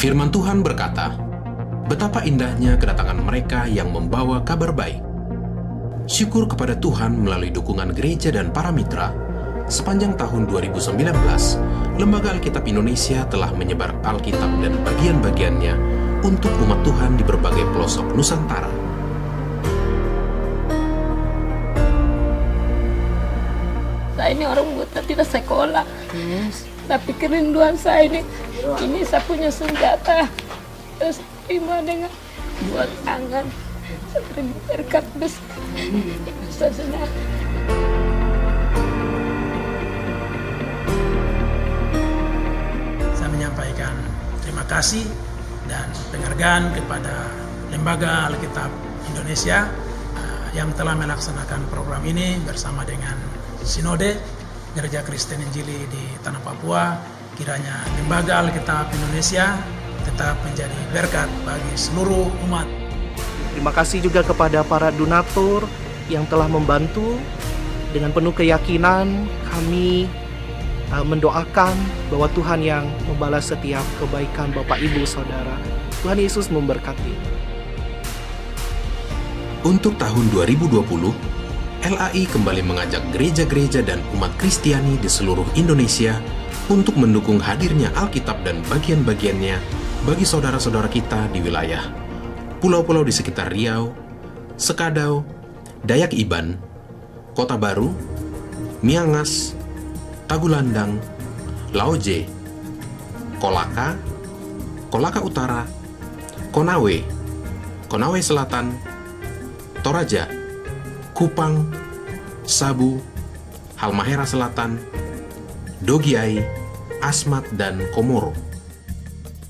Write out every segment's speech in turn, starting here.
Firman Tuhan berkata, betapa indahnya kedatangan mereka yang membawa kabar baik. Syukur kepada Tuhan melalui dukungan gereja dan para mitra, sepanjang tahun 2019, Lembaga Alkitab Indonesia telah menyebar Alkitab dan bagian-bagiannya untuk umat Tuhan di berbagai pelosok Nusantara. Saya ini orang buta, tidak sekolah. Tapi kerinduan saya ini saya punya senjata. Terus terima dengan buat tangan. Saya terima berkat besar. Saya senang. Saya menyampaikan terima kasih dan penghargaan kepada Lembaga Alkitab Indonesia yang telah melaksanakan program ini bersama dengan Sinode Gereja Kristen Injili di Tanah Papua. Kiranya Lembaga Alkitab Indonesia tetap menjadi berkat bagi seluruh umat. Terima kasih juga kepada para donatur yang telah membantu. Dengan penuh keyakinan kami mendoakan bahwa Tuhan yang membalas setiap kebaikan Bapak Ibu Saudara. Tuhan Yesus memberkati. Untuk tahun 2020, LAI kembali mengajak gereja-gereja dan umat Kristiani di seluruh Indonesia untuk mendukung hadirnya Alkitab dan bagian-bagiannya bagi saudara-saudara kita di wilayah pulau-pulau di sekitar Riau, Sekadau, Dayak Iban, Kota Baru, Miangas, Tagulandang, Laoje, Kolaka, Kolaka Utara, Konawe, Konawe Selatan, Toraja, Kupang, Sabu, Halmahera Selatan, Dogiai, Asmat, dan Komoro.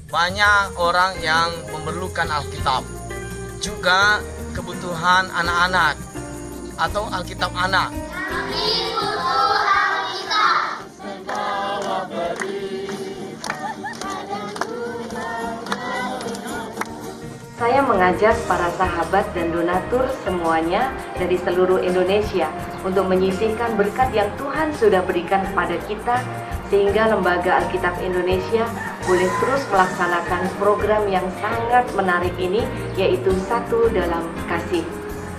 Banyak orang yang memerlukan Alkitab, juga kebutuhan anak-anak atau Alkitab anak. Saya mengajak para sahabat dan donatur semuanya dari seluruh Indonesia untuk menyisihkan berkat yang Tuhan sudah berikan kepada kita, sehingga Lembaga Alkitab Indonesia boleh terus melaksanakan program yang sangat menarik ini, yaitu Satu Dalam Kasih.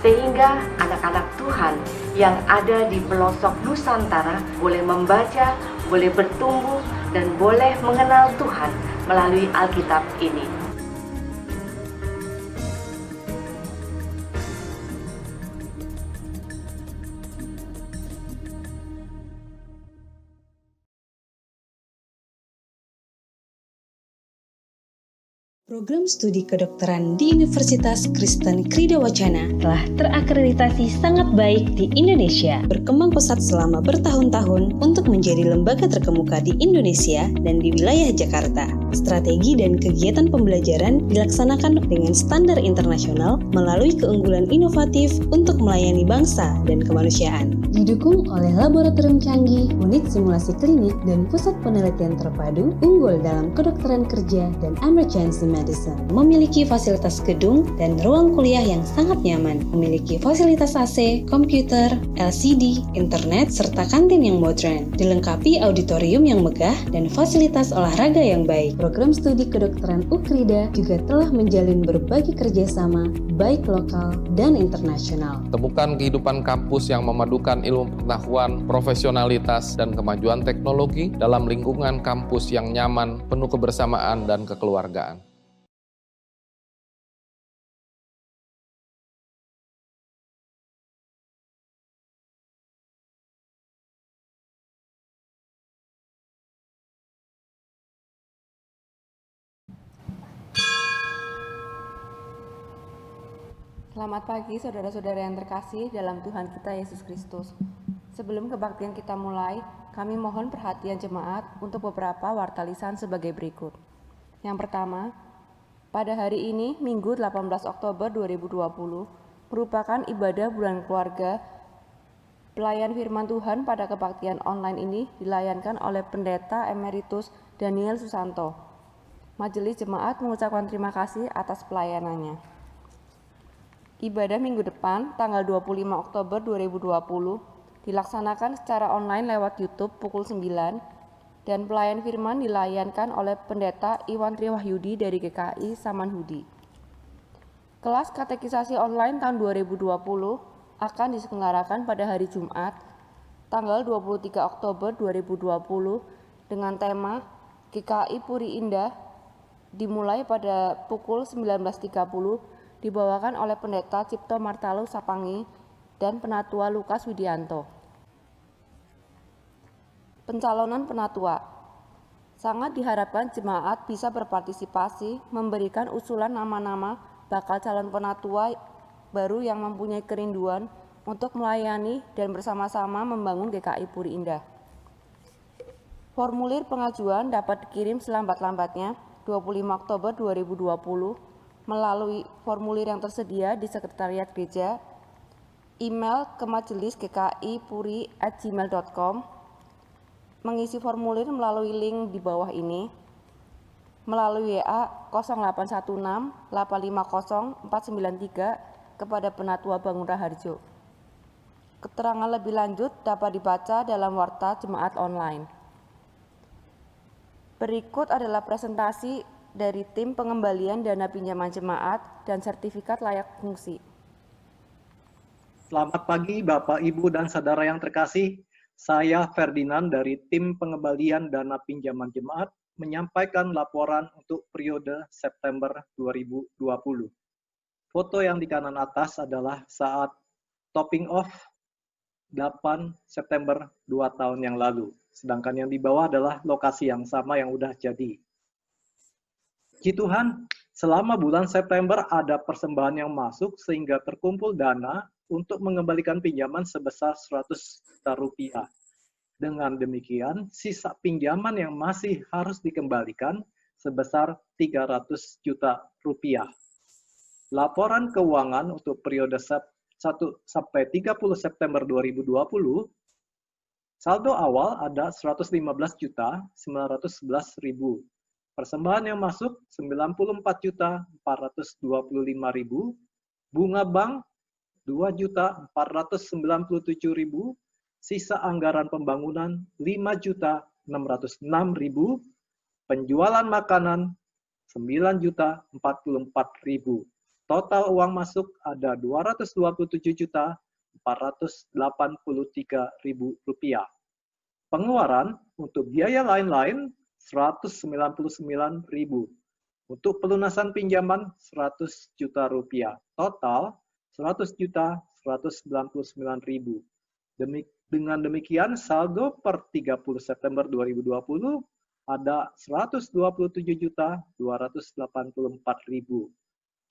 Sehingga anak-anak Tuhan yang ada di pelosok Nusantara boleh membaca, boleh bertumbuh, dan boleh mengenal Tuhan melalui Alkitab ini. Program studi kedokteran di Universitas Kristen Krida Wacana telah terakreditasi sangat baik di Indonesia, berkembang pesat selama bertahun-tahun untuk menjadi lembaga terkemuka di Indonesia dan di wilayah Jakarta. Strategi dan kegiatan pembelajaran dilaksanakan dengan standar internasional melalui keunggulan inovatif untuk melayani bangsa dan kemanusiaan. Didukung oleh laboratorium canggih, unit simulasi klinik, dan pusat penelitian terpadu, unggul dalam kedokteran kerja dan emergency medicine. Memiliki fasilitas gedung dan ruang kuliah yang sangat nyaman. Memiliki fasilitas AC, komputer, LCD, internet, serta kantin yang modern. Dilengkapi auditorium yang megah dan fasilitas olahraga yang baik. Program studi kedokteran UKRIDA juga telah menjalin berbagai kerjasama, baik lokal dan internasional. Temukan kehidupan kampus yang memadukan ilmu pengetahuan, profesionalitas, dan kemajuan teknologi dalam lingkungan kampus yang nyaman, penuh kebersamaan dan kekeluargaan. Selamat pagi saudara-saudara yang terkasih dalam Tuhan kita Yesus Kristus. Sebelum kebaktian kita mulai, kami mohon perhatian jemaat untuk beberapa warta lisan sebagai berikut. Yang pertama, pada hari ini, Minggu 18 Oktober 2020, merupakan ibadah bulan keluarga. Pelayan firman Tuhan pada kebaktian online ini dilayankan oleh Pendeta Emeritus Daniel Susanto. Majelis Jemaat mengucapkan terima kasih atas pelayanannya. Ibadah minggu depan, tanggal 25 Oktober 2020, dilaksanakan secara online lewat YouTube pukul 9 dan pelayan firman dilayankan oleh Pendeta Iwan Triwahyudi dari GKI Samanhudi. Kelas katekisasi online tahun 2020 akan diselenggarakan pada hari Jumat, tanggal 23 Oktober 2020 dengan tema GKI Puri Indah, dimulai pada pukul 19.30, dibawakan oleh Pendeta Cipto Martalu Sapangi dan Penatua Lukas Widianto. Pencalonan penatua. Sangat diharapkan jemaat bisa berpartisipasi memberikan usulan nama-nama bakal calon penatua baru yang mempunyai kerinduan untuk melayani dan bersama-sama membangun GKI Puri Indah. Formulir pengajuan dapat dikirim selambat-lambatnya 25 Oktober 2020 melalui formulir yang tersedia di Sekretariat Gereja, email ke majelisgkipuri@gmail.com, mengisi formulir melalui link di bawah ini, melalui WA 0816 850 493 kepada Penatua Bangun Raharjo. Keterangan lebih lanjut dapat dibaca dalam Warta Jemaat Online. Berikut adalah presentasi dari tim pengembalian dana pinjaman jemaat dan sertifikat layak fungsi. Selamat pagi Bapak, Ibu, dan Saudara yang terkasih. Saya Ferdinand dari tim pengembalian dana pinjaman jemaat menyampaikan laporan untuk periode September 2020. Foto yang di kanan atas adalah saat topping off 8 September 2 tahun yang lalu. Sedangkan yang di bawah adalah lokasi yang sama yang udah jadi. Puji Tuhan, selama bulan September ada persembahan yang masuk sehingga terkumpul dana untuk mengembalikan pinjaman sebesar 100 juta rupiah. Dengan demikian, sisa pinjaman yang masih harus dikembalikan sebesar 300 juta rupiah. Laporan keuangan untuk periode 1 sampai 30 September 2020, saldo awal ada 115.911.000. Persembahan yang masuk 94.425.000. Bunga bank 2.497.000, sisa anggaran pembangunan 5.606.000, penjualan makanan 9.044.000. Total uang masuk ada 227.483.000 rupiah. Pengeluaran untuk biaya lain-lain 199.000. Untuk pelunasan pinjaman 100 juta rupiah. Total 100.199.000. Dengan demikian, saldo per 30 September 2020 ada 127.284.000.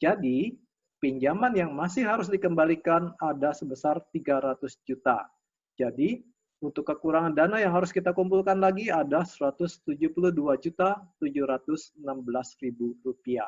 Jadi, pinjaman yang masih harus dikembalikan ada sebesar 300 juta. Jadi, untuk kekurangan dana yang harus kita kumpulkan lagi ada 172.716.000 rupiah.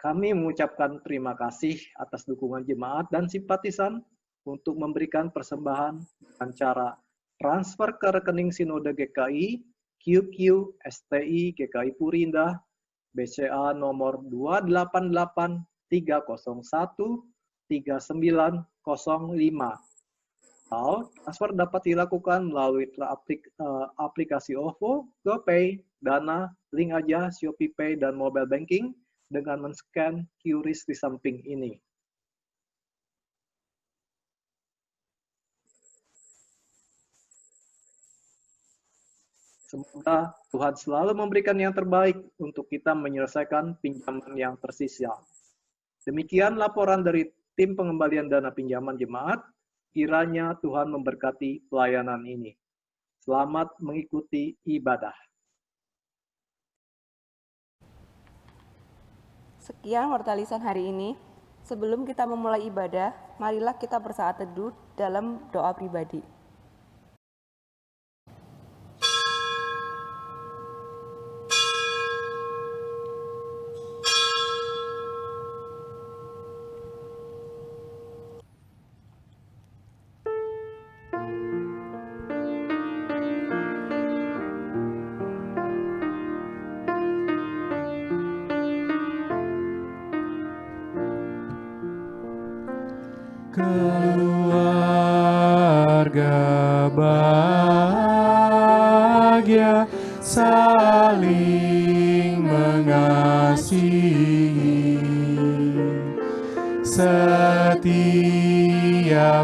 Kami mengucapkan terima kasih atas dukungan jemaat dan simpatisan untuk memberikan persembahan dengan cara transfer ke rekening Sinode GKI, QQ STI GKI Puri Indah, BCA nomor 288313905. Atau transfer dapat dilakukan melalui aplikasi OVO, GoPay, Dana, Link Aja, Shopee Pay, dan Mobile Banking dengan men-scan QRIS di samping ini. Semoga Tuhan selalu memberikan yang terbaik untuk kita menyelesaikan pinjaman yang tersisa. Demikian laporan dari tim pengembalian dana pinjaman jemaat. Kiranya Tuhan memberkati pelayanan ini. Selamat mengikuti ibadah. Sekian wartalisan hari ini. Sebelum kita memulai ibadah, marilah kita bersaat teduh dalam doa pribadi. Keluarga keluarga bahagia saling mengasihi, setia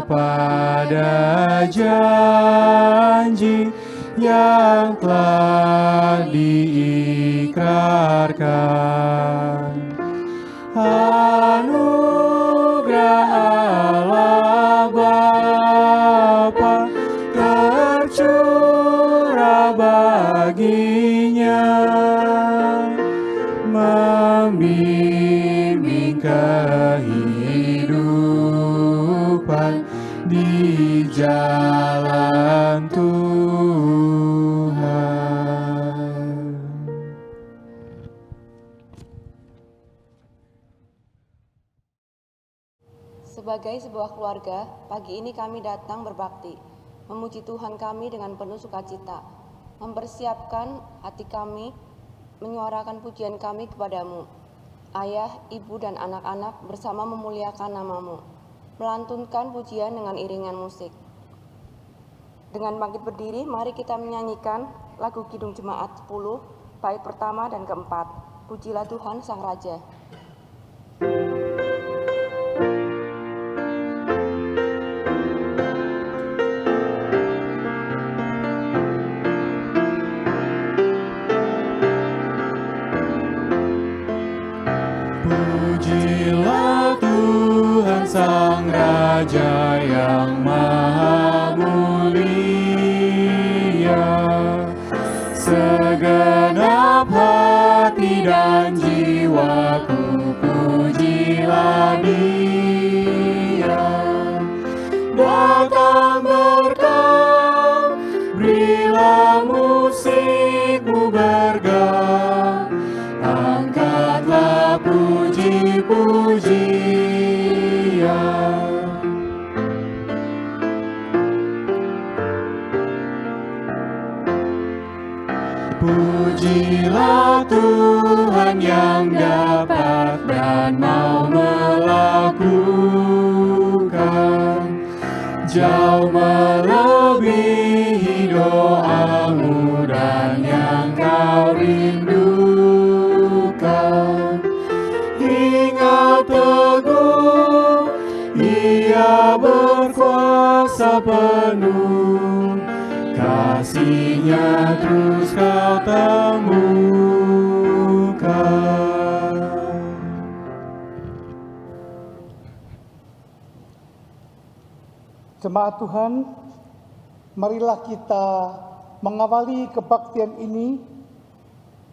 pada janji yang telah diikrarkan. Anugerah Allah Bapa tercurah baginya, membimbing kehidupan di jalan Tuhan. Sebagai sebuah keluarga, pagi ini kami datang berbakti, memuji Tuhan kami dengan penuh sukacita, mempersiapkan hati kami, menyuarakan pujian kami kepadamu. Ayah, ibu, dan anak-anak bersama memuliakan namamu, melantunkan pujian dengan iringan musik. Dengan bangkit berdiri, mari kita menyanyikan lagu Kidung Jemaat 10, bait pertama dan keempat. Pujilah Tuhan Sang Raja. Pujilah Tuhan Sang Raja yang maha mulia, segenap hati dan jiwaku pujilah Dia. Datang berkah, berilah musikmu bergah, angkatlah puji-pujian. Pujilah Tuhan yang dapat dan mau melakukan, jauh melebihi doamu dan yang kau rindukan. Ingat teguh, Ia berkuasa penuh, kasih-Nya terus kau temukan. Jemaat Tuhan, marilah kita mengawali kebaktian ini.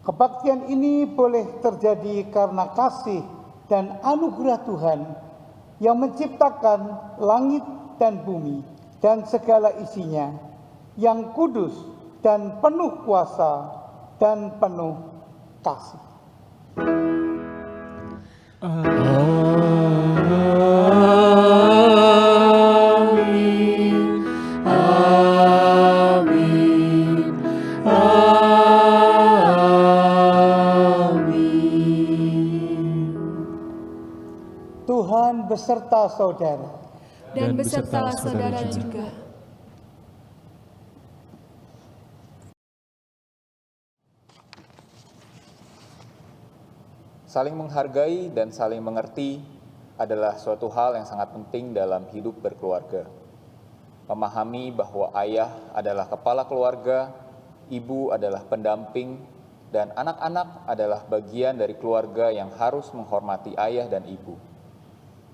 Kebaktian ini boleh terjadi karena kasih dan anugerah Tuhan yang menciptakan langit dan bumi dan segala isinya, yang kudus dan penuh kuasa dan penuh kasih. Amin. Amin. Amin. Tuhan beserta saudara. Dan beserta saudara juga. Saling menghargai dan saling mengerti adalah suatu hal yang sangat penting dalam hidup berkeluarga. Memahami bahwa ayah adalah kepala keluarga, ibu adalah pendamping, dan anak-anak adalah bagian dari keluarga yang harus menghormati ayah dan ibu.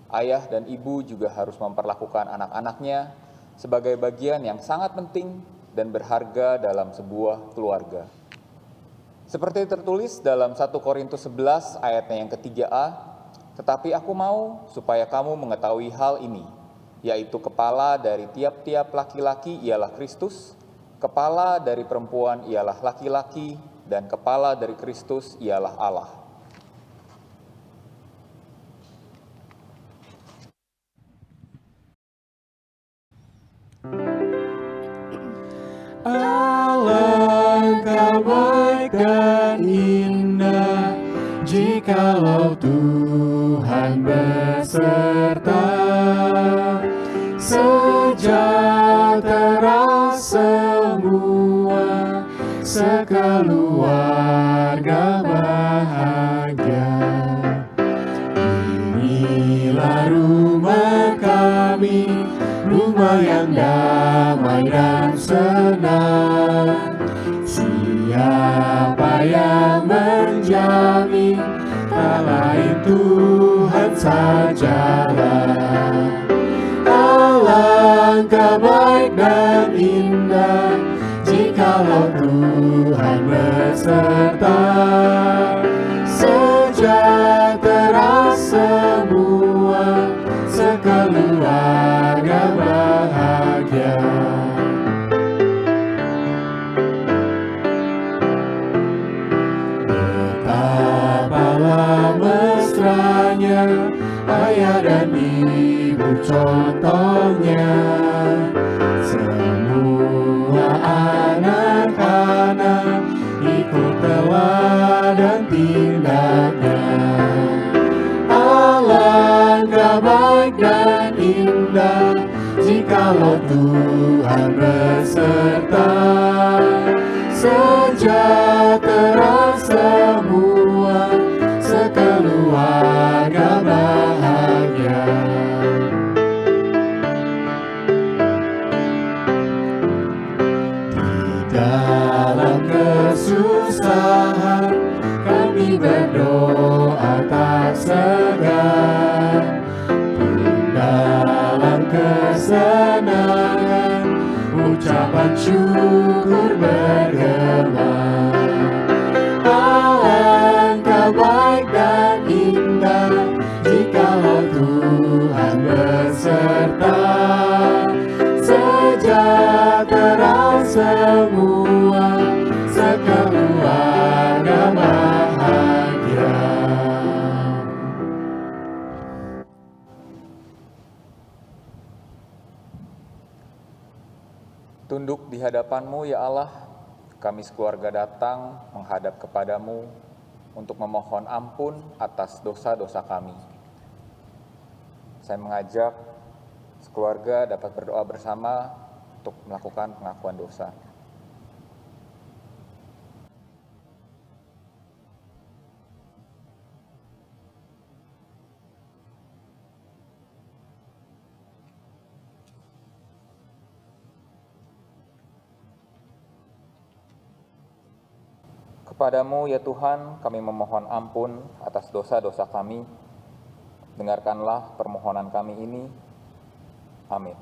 Ayah dan ibu juga harus memperlakukan anak-anaknya sebagai bagian yang sangat penting dan berharga dalam sebuah keluarga. Seperti tertulis dalam 1 Korintus 11 ayatnya yang ke-3a, tetapi aku mau supaya kamu mengetahui hal ini, yaitu kepala dari tiap-tiap laki-laki ialah Kristus, kepala dari perempuan ialah laki-laki, dan kepala dari Kristus ialah Allah. Alangkah baik dan indah jikalau Tuhan beserta, sejahtera sekeluarga bahagia. Inilah rumah kami, rumah yang damai dan senang. Siapa yang menjamin, tak lain Tuhan sajalah. Alangkah baik dan indah jikalau Tuhan beserta. Sejahtera semua, sekeluarga bahagia. Betapalah mesranya ayah dan ibu contohnya. Semua anak-anak ikut teladan tindaknya. Alangkah baik dan indah jikalau Tuhan beserta. Sejahtera semua, sekeluarga bahagia. Di dalam kesusahan kami berdoa tak segan, pun dalam kesenangan ucapan syukur bergema. Alangkah baik dan indah jikalau Tuhan beserta. Sejahtera semua, sekeluarga bahagia. Tunduk di hadapan-Mu ya Allah, kami sekeluarga datang menghadap kepadamu untuk memohon ampun atas dosa-dosa kami. Saya mengajak sekeluarga dapat berdoa bersama untuk melakukan pengakuan dosa. Kepadamu ya Tuhan, kami memohon ampun atas dosa-dosa kami. Dengarkanlah permohonan kami ini. Amin.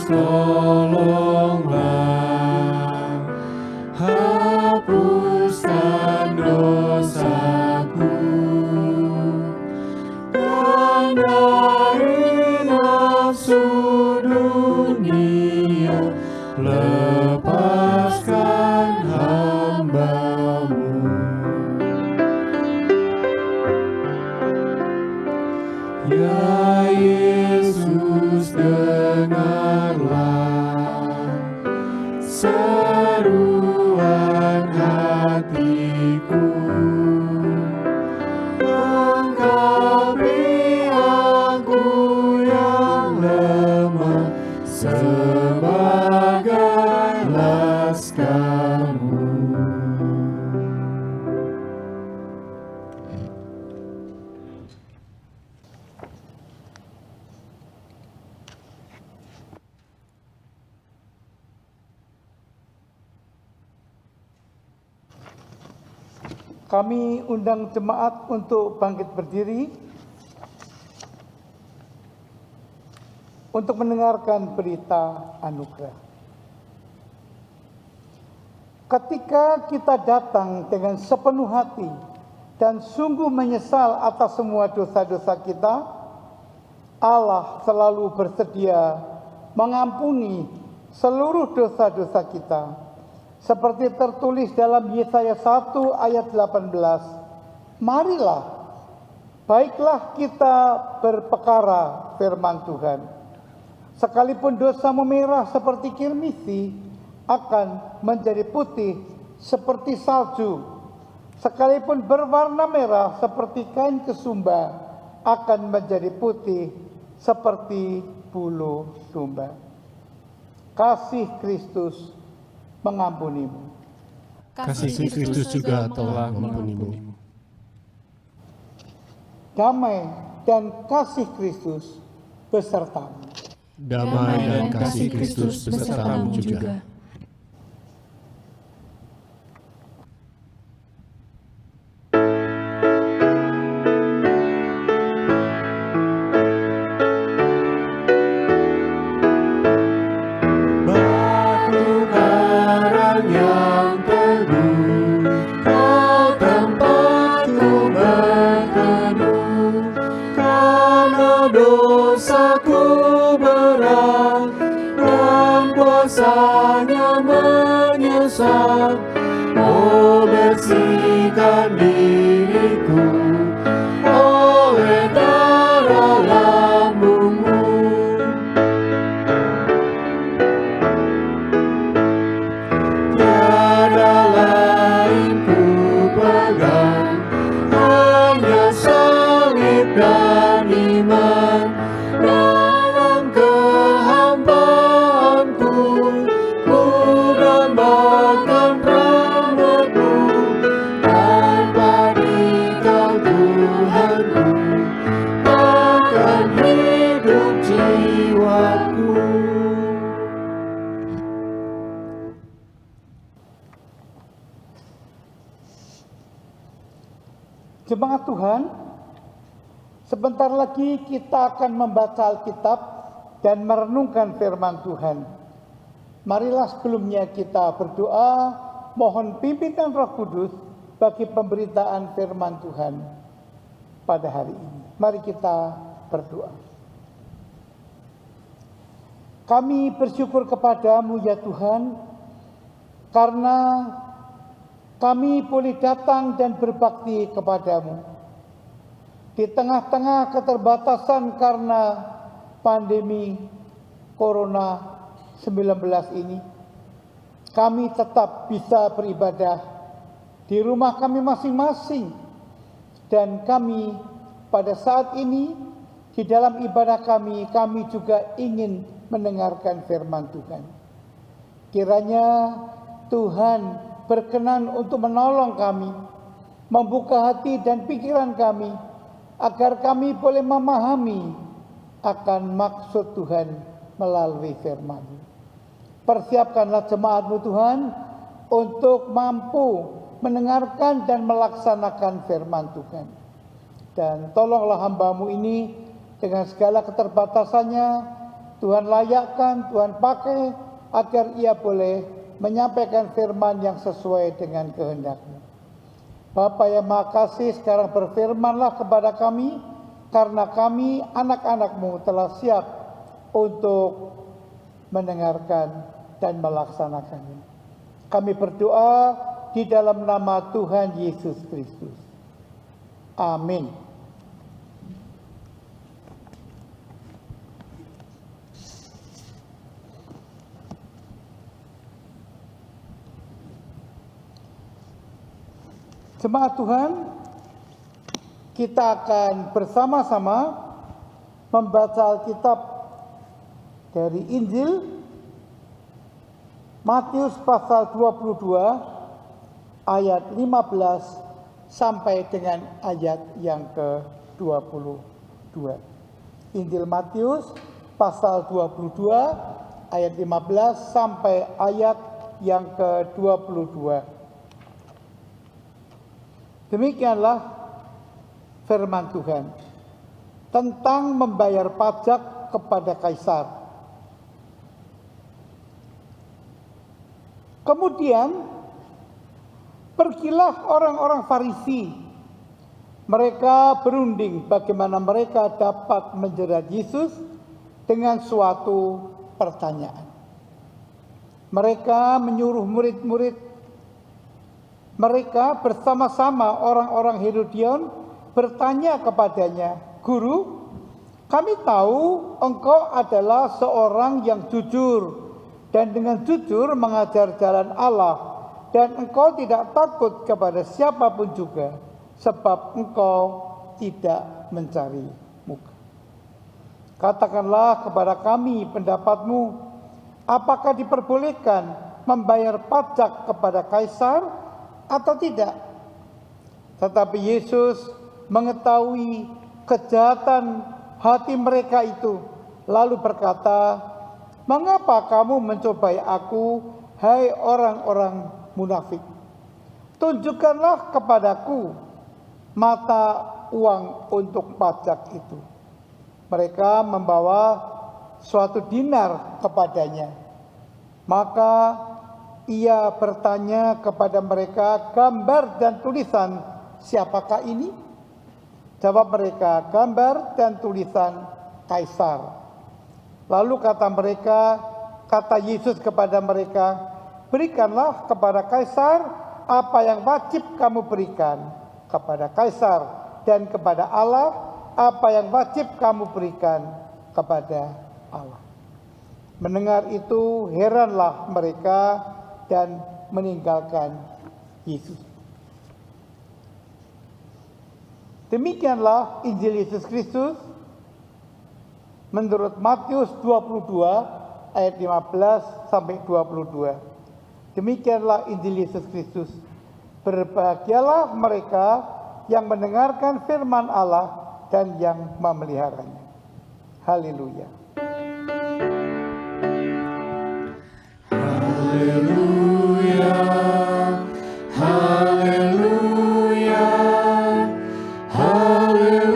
Tolonglah, hapuskan dosaku, dan dari nafsu dunia lepaskan hamba-Mu. Ya Yesus, dengarlah seruan hatiku, angkapi aku yang lemah sebagai laskar-Mu. Kami undang jemaat untuk bangkit berdiri untuk mendengarkan berita anugerah. Ketika kita datang dengan sepenuh hati dan sungguh menyesal atas semua dosa-dosa kita, Allah selalu bersedia mengampuni seluruh dosa-dosa kita. Seperti tertulis dalam Yesaya 1 ayat 18, marilah, Baiklah kita berpekara firman Tuhan. Sekalipun dosa memerah seperti kirmisi, akan menjadi putih seperti salju. Sekalipun berwarna merah seperti kain kesumba, akan menjadi putih seperti bulu domba. Kasih Kristus mengampunimu. Kasih Kristus juga telah mengampunimu. Damai dan kasih Kristus besertamu. Damai dan kasih Kristus besertamu juga. Oh, bersihkan diriku oleh darah lambungmu. Tiada lain ku pegang, hanya salib dan iman. Dalam kehampaanku ku dambakan rahmat-Mu, tanpa Dikau Tuhanku akan hidup jiwaku. Jemaat Tuhan, sebentar lagi kita akan membaca Alkitab dan merenungkan firman Tuhan. Marilah sebelumnya kita berdoa, mohon pimpinan Roh Kudus bagi pemberitaan firman Tuhan pada hari ini. Mari kita berdoa. Kami bersyukur kepadamu ya Tuhan, karena kami boleh datang dan berbakti kepadamu. Di tengah-tengah keterbatasan karena pandemi Corona-19 ini, kami tetap bisa beribadah di rumah kami masing-masing. Dan kami pada saat ini, di dalam ibadah kami juga ingin mendengarkan firman Tuhan. Kiranya Tuhan berkenan untuk menolong kami, membuka hati dan pikiran kami, agar kami boleh memahami akan maksud Tuhan melalui firman. Persiapkanlah jemaat-Mu Tuhan untuk mampu mendengarkan dan melaksanakan firman Tuhan. Dan tolonglah hamba-Mu ini dengan segala keterbatasannya, Tuhan layakkan, Tuhan pakai agar ia boleh menyampaikan firman yang sesuai dengan kehendak-Mu. Bapa yang Maha Kasih, sekarang berfirmanlah kepada kami, karena kami anak-anak-Mu telah siap untuk mendengarkan dan melaksanakannya. Kami berdoa di dalam nama Tuhan Yesus Kristus. Amin. Jemaat Tuhan, kita akan bersama-sama membaca Alkitab dari Injil Matius pasal 22 ayat 15 sampai dengan ayat yang ke-22. Injil Matius pasal 22 ayat 15 sampai ayat yang ke-22. Demikianlah firman Tuhan tentang membayar pajak kepada kaisar. Kemudian pergilah orang-orang Farisi. Mereka berunding bagaimana mereka dapat menjerat Yesus dengan suatu pertanyaan. Mereka menyuruh murid-murid mereka bersama-sama orang-orang Herodion bertanya kepadanya, "Guru, kami tahu engkau adalah seorang yang jujur dan dengan jujur mengajar jalan Allah, dan engkau tidak takut kepada siapapun juga, sebab engkau tidak mencari muka. Katakanlah kepada kami pendapatmu, apakah diperbolehkan membayar pajak kepada kaisar atau tidak?" Tetapi Yesus mengetahui kejahatan hati mereka itu, lalu berkata, "Mengapa kamu mencobai aku, hai orang-orang munafik? Tunjukkanlah kepadaku mata uang untuk pajak itu." Mereka membawa suatu dinar kepadanya. Maka ia bertanya kepada mereka, "Gambar dan tulisan siapakah ini?" Jawab mereka, "Gambar dan tulisan Kaisar." Lalu kata Yesus kepada mereka, "Berikanlah kepada Kaisar apa yang wajib kamu berikan kepada Kaisar, dan kepada Allah apa yang wajib kamu berikan kepada Allah." Mendengar itu heranlah mereka dan meninggalkan Yesus. Demikianlah Injil Yesus Kristus menurut Matius 22 ayat 15 sampai 22. Demikianlah Injil Yesus Kristus. Berbahagialah mereka yang mendengarkan firman Allah dan yang memeliharanya. Haleluya. Haleluya. Haleluya. Haleluya.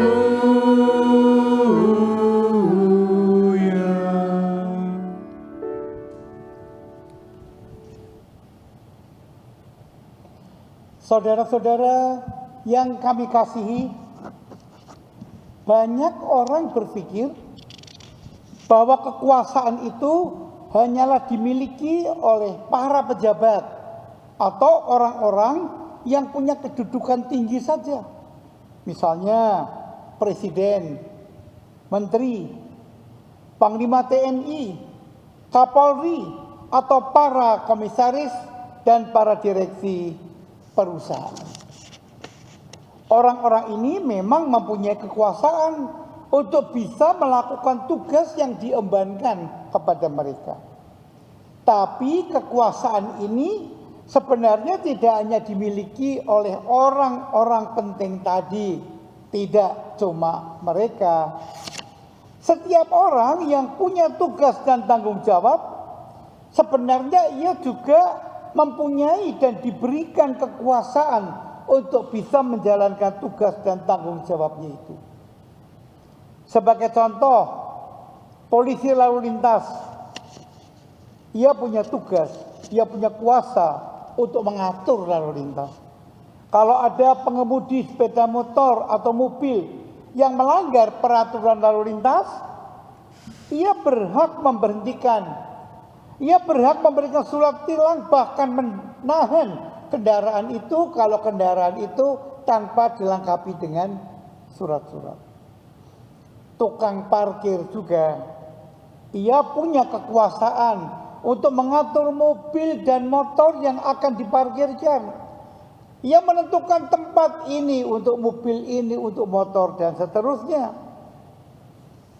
Saudara-saudara yang kami kasihi, banyak orang berpikir bahwa kekuasaan itu hanyalah dimiliki oleh para pejabat atau orang-orang yang punya kedudukan tinggi saja. Misalnya presiden, menteri, panglima TNI, Kapolri, atau para komisaris dan para direksi perusahaan. Orang-orang ini memang mempunyai kekuasaan untuk bisa melakukan tugas yang diembankan kepada mereka. Tapi kekuasaan ini sebenarnya tidak hanya dimiliki oleh orang-orang penting tadi, tidak cuma mereka. Setiap orang yang punya tugas dan tanggung jawab, sebenarnya ia juga mempunyai dan diberikan kekuasaan untuk bisa menjalankan tugas dan tanggung jawabnya itu. Sebagai contoh, polisi lalu lintas, ia punya tugas, ia punya kuasa untuk mengatur lalu lintas. Kalau ada pengemudi sepeda motor atau mobil yang melanggar peraturan lalu lintas, ia berhak memberhentikan, ia berhak memberikan surat tilang, bahkan menahan kendaraan itu kalau kendaraan itu tanpa dilengkapi dengan surat-surat. Tukang parkir juga, ia punya kekuasaan untuk mengatur mobil dan motor yang akan diparkirkan. Ia menentukan tempat ini untuk mobil ini, untuk motor, dan seterusnya.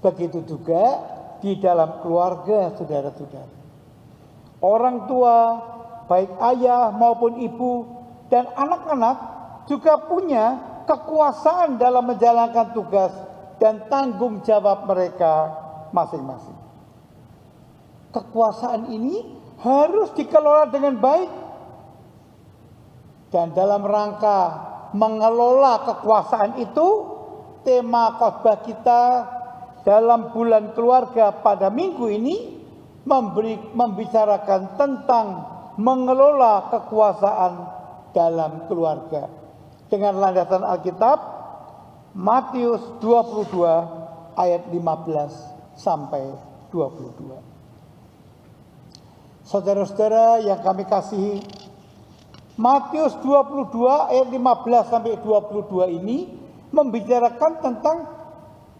Begitu juga di dalam keluarga, saudara-saudara. Orang tua, baik ayah maupun ibu dan anak-anak juga punya kekuasaan dalam menjalankan tugas dan tanggung jawab mereka masing-masing. Kekuasaan ini harus dikelola dengan baik. Dan dalam rangka mengelola kekuasaan itu, tema khotbah kita dalam bulan keluarga pada minggu ini membicarakan tentang mengelola kekuasaan dalam keluarga dengan landasan Alkitab Matius 22 ayat 15 sampai 22. Saudara-saudara yang kami kasihi, Matius 22 ayat 15 sampai 22 ini membicarakan tentang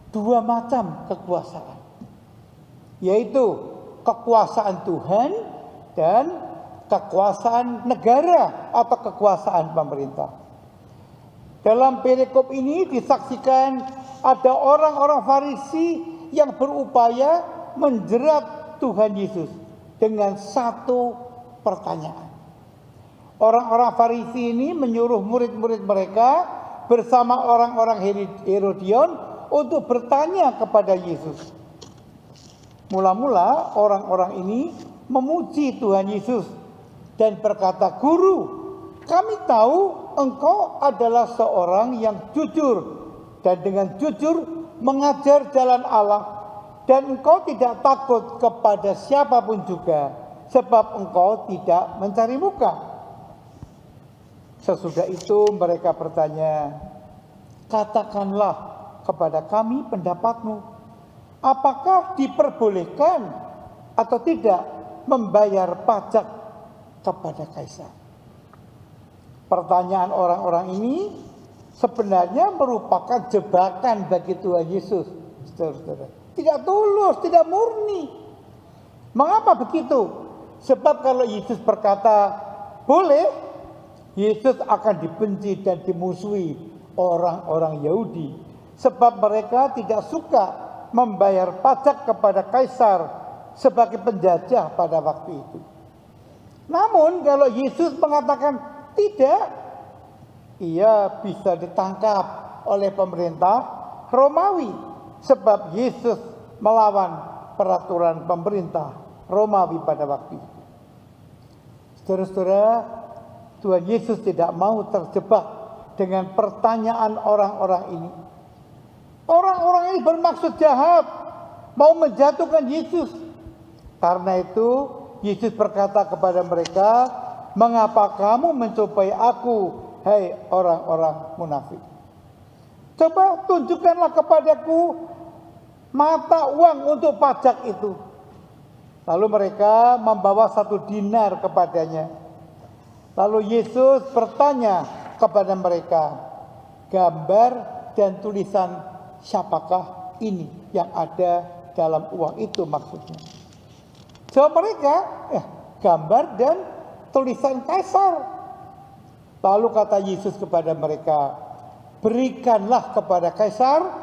dua macam kekuasaan, yaitu kekuasaan Tuhan dan kekuasaan negara atau kekuasaan pemerintah. Dalam perikop ini disaksikan ada orang-orang Farisi yang berupaya menjerat Tuhan Yesus dengan satu pertanyaan. Orang-orang Farisi ini menyuruh murid-murid mereka bersama orang-orang Herodion untuk bertanya kepada Yesus. Mula-mula orang-orang ini memuji Tuhan Yesus dan berkata, "Guru, kami tahu Engkau adalah seorang yang jujur dan dengan jujur mengajar jalan Allah, dan Engkau tidak takut kepada siapapun juga, sebab Engkau tidak mencari muka." Sesudah itu mereka bertanya, "Katakanlah kepada kami pendapatmu, apakah diperbolehkan atau tidak membayar pajak kepada Kaisar?" Pertanyaan orang-orang ini sebenarnya merupakan jebakan bagi Tuhan Yesus. Saudara-saudara, tidak tulus, tidak murni. Mengapa begitu? Sebab kalau Yesus berkata boleh, Yesus akan dibenci dan dimusuhi orang-orang Yahudi, sebab mereka tidak suka membayar pajak kepada Kaisar sebagai penjajah pada waktu itu. Namun kalau Yesus mengatakan tidak, ia bisa ditangkap oleh pemerintah Romawi, sebab Yesus melawan peraturan pemerintah Romawi pada waktu itu. Saudara-saudara, Tuhan Yesus tidak mau terjebak dengan pertanyaan orang-orang ini. Orang-orang ini bermaksud jahat, mau menjatuhkan Yesus. Karena itu Yesus berkata kepada mereka, "Mengapa kamu mencobai aku, hai orang-orang munafik? Coba tunjukkanlah kepadaku mata uang untuk pajak itu." Lalu mereka membawa 1 dinar kepadanya. Lalu Yesus bertanya kepada mereka, "Gambar dan tulisan siapakah ini yang ada dalam uang itu?" maksudnya. Jawab mereka, "Gambar dan tulisan Kaisar." Lalu kata Yesus kepada mereka, "Berikanlah kepada Kaisar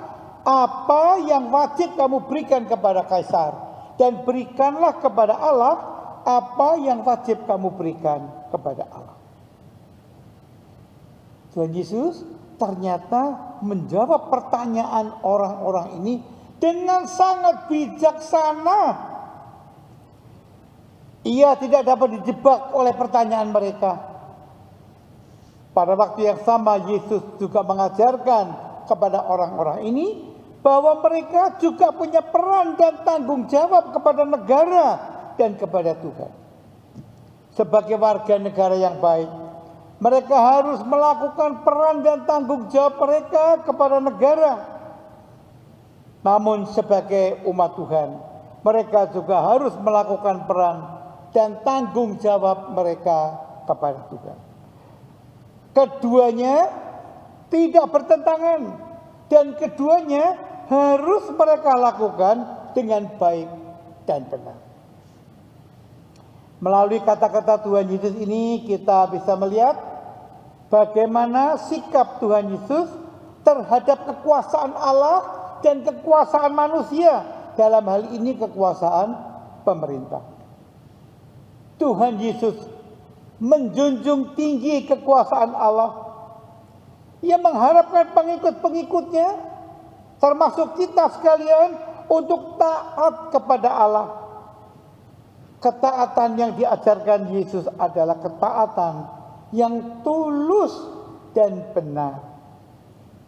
apa yang wajib kamu berikan kepada Kaisar, dan berikanlah kepada Allah apa yang wajib kamu berikan kepada Allah." Tuhan Yesus ternyata menjawab pertanyaan orang-orang ini dengan sangat bijaksana. Ia tidak dapat dijebak oleh pertanyaan mereka. Pada waktu yang sama Yesus juga mengajarkan kepada orang-orang ini bahwa mereka juga punya peran dan tanggung jawab kepada negara dan kepada Tuhan. Sebagai warga negara yang baik, mereka harus melakukan peran dan tanggung jawab mereka kepada negara. Namun sebagai umat Tuhan, mereka juga harus melakukan peran dan tanggung jawab mereka kepada Tuhan. Keduanya tidak bertentangan dan keduanya harus mereka lakukan dengan baik dan benar. Melalui kata-kata Tuhan Yesus ini kita bisa melihat bagaimana sikap Tuhan Yesus terhadap kekuasaan Allah dan kekuasaan manusia, dalam hal ini kekuasaan pemerintah. Tuhan Yesus menjunjung tinggi kekuasaan Allah. Ia mengharapkan pengikut-pengikutnya, termasuk kita sekalian, untuk taat kepada Allah. Ketaatan yang diajarkan Yesus adalah ketaatan yang tulus dan benar.